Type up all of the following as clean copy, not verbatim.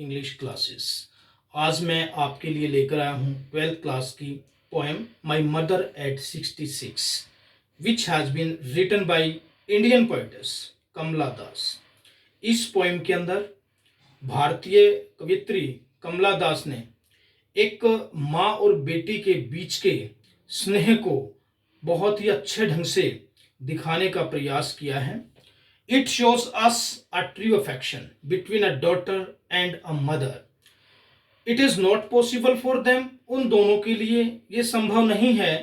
English classes. आज मैं आपके लिए लेकर आया हूँ 12th क्लास की poem my mother at 66 which has been written by Indian poetess Kamala Das. इस पोएम के अंदर भारतीय कवियत्री कमला दास ने एक माँ और बेटी के बीच के स्नेह को बहुत ही अच्छे ढंग से दिखाने का प्रयास किया है। It shows us a true affection between a daughter and a mother. It is not possible for them, उन दोनों के लिए ये संभव नहीं है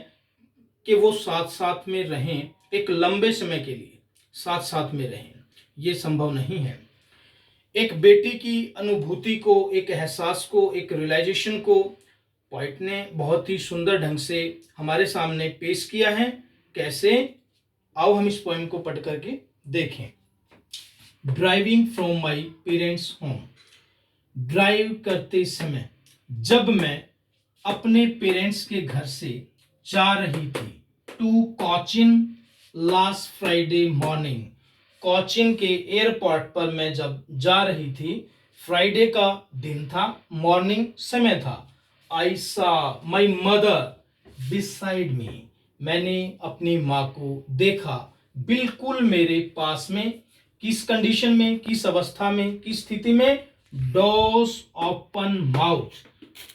कि वो साथ साथ में रहें, एक लंबे समय के लिए साथ साथ में रहें, ये संभव नहीं है। एक बेटी की अनुभूति को, एक एहसास को, एक रियलाइजेशन को पोइट ने बहुत ही सुंदर ढंग से हमारे सामने पेश किया है। कैसे? आओ हम इस पोएम को पढ़ करके देखें। Driving from my parents home. Drive करते समय जब मैं अपने पेरेंट्स के घर से जा रही थी to Cochin last Friday morning. Cochin के एयरपोर्ट पर मैं जब जा रही थी, फ्राइडे का दिन था, मॉर्निंग समय था। आई सा माई मदर बिसाइड मी। मैंने अपनी माँ को देखा बिल्कुल मेरे पास में। किस कंडीशन में, किस अवस्था में, किस स्थिति में? Doors open mouth.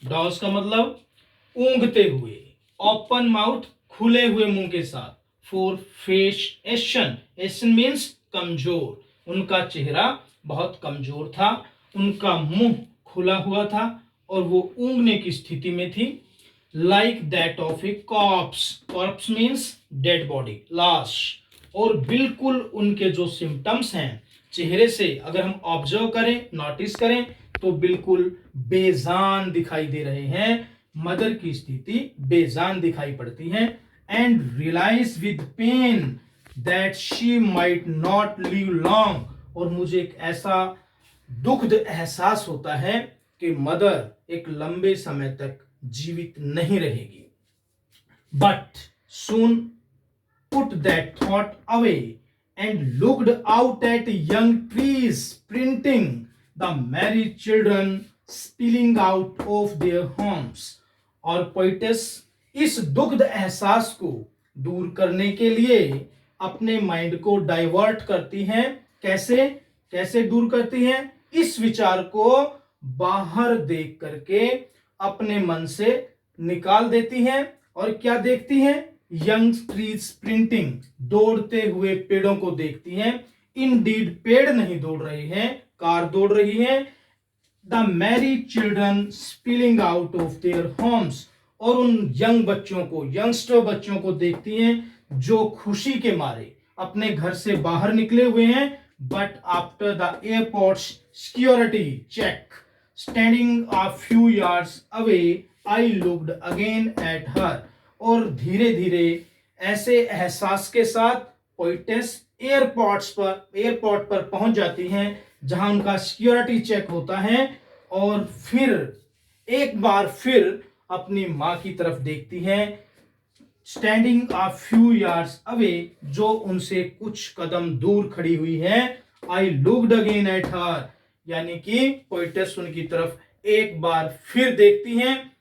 डोर्स का मतलब ऊँघते हुए, ओपन माउथ खुले हुए मुंह के साथ। For face ashen, ashen means कमजोर। उनका चेहरा बहुत कमजोर था, उनका मुंह खुला हुआ था और वो ऊँघने की स्थिति में थी। Like that of A corps. Corps means dead body, लाश। और बिल्कुल उनके जो सिम्टम्स हैं चेहरे से अगर हम ऑब्जर्व करें, नोटिस करें, तो बिल्कुल बेजान दिखाई दे रहे हैं। मदर की स्थिति बेजान दिखाई पड़ती है। And realize with pain that she might not live long. और मुझे एक ऐसा दुखद एहसास होता है कि मदर एक लंबे समय तक जीवित नहीं रहेगी। But soon put that thought away and looked out at young trees sprinting, the merry children spilling out of their homes. और पोइटेस इस दुग्ध एहसास को दूर करने के लिए अपने माइंड को डाइवर्ट करती हैं। कैसे कैसे दूर करती हैं? इस विचार को बाहर देख करके अपने मन से निकाल देती हैं। और क्या देखती हैं? यंग ट्रीज स्प्रिंटिंग, दौड़ते हुए पेड़ों को देखती हैं। इंडीड पेड़ नहीं दौड़ रहे हैं, कार दौड़ रही है। The Mary children spilling out of their homes. और उन यंग बच्चों को, यंगस्टर बच्चों को देखती हैं जो खुशी के मारे अपने घर से बाहर निकले हुए हैं। But after the airport security check standing a few yards away I looked again at her. और धीरे धीरे ऐसे एहसास के साथ पोइटेस एयरपोर्ट पर पहुंच जाती हैं जहां उनका सिक्योरिटी चेक होता है। और फिर एक बार फिर अपनी मां की तरफ देखती हैं, standing a few yards away, जो उनसे कुछ कदम दूर खड़ी हुई है। आई लुक्ड अगेन एट हर, यानी कि पोइटेस उनकी तरफ एक बार फिर देखती हैं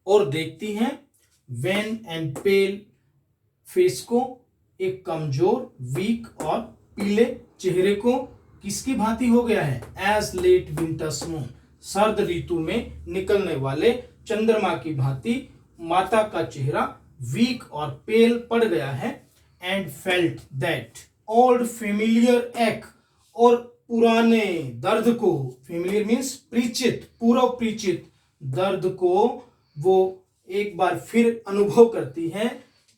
और देखती हैं वेन एंड पेल फेस को, एक कमजोर, वीक और पीले चेहरे को। किसकी भांति हो गया है? एज लेट विंटर्स मून, सर्द ऋतु में निकलने वाले चंद्रमा की भांति माता का चेहरा वीक और पेल पड़ गया है। And felt that old familiar एक, और पुराने दर्द को, फेमिलियर मीन्स परिचित, पूर्व परिचित दर्द को वो एक बार फिर अनुभव करती हैं।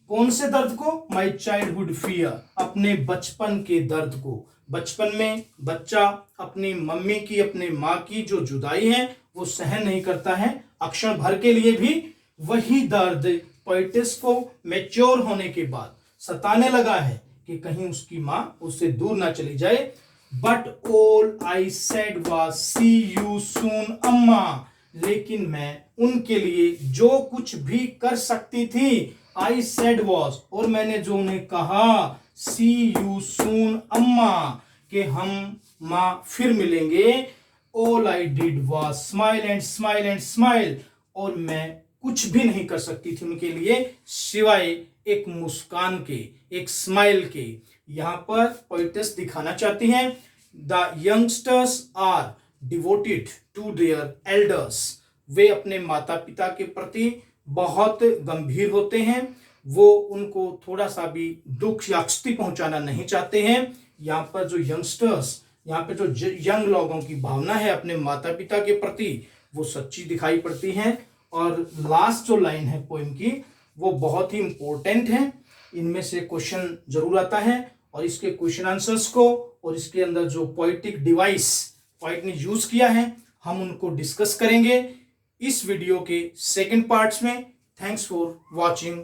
कौन से दर्द को? माई चाइल्डहुड फियर, अपने बचपन के दर्द को। बचपन में बच्चा अपनी मम्मी की, अपने माँ की जो जुदाई है वो सहन नहीं करता है अक्षण भर के लिए भी। वही दर्द पोइटेस को मैच्योर होने के बाद सताने लगा है कि कहीं उसकी माँ उससे दूर ना चली जाए। But all I said was see you soon amma. लेकिन मैं उनके लिए जो कुछ भी कर सकती थी, आई सेड वॉज, और मैंने जो उन्हें कहा, सी यू सून अम्मा, कि हम माँ फिर मिलेंगे। All I did was smile and smile and smile, और मैं कुछ भी नहीं कर सकती थी उनके लिए सिवाय एक मुस्कान के, एक स्माइल के। यहां पर पोइटेस दिखाना चाहती हैं the youngsters are devoted to their elders. वे अपने माता पिता के प्रति बहुत गंभीर होते हैं, वो उनको थोड़ा सा भी दुख या क्षति पहुंचाना नहीं चाहते हैं। यहाँ पर जो यंगस्टर्स, यहाँ पे जो यंग लोगों की भावना है अपने माता पिता के प्रति, वो सच्ची दिखाई पड़ती है। और लास्ट जो लाइन है पोएम की, वो बहुत ही इंपॉर्टेंट है। इनमें से क्वेश्चन जरूर आता है, और इसके क्वेश्चन आंसर्स को और इसके अंदर जो पोएटिक डिवाइस पोएट ने यूज किया है, हम उनको डिस्कस करेंगे इस वीडियो के सेकंड पार्ट्स में। Thanks for watching.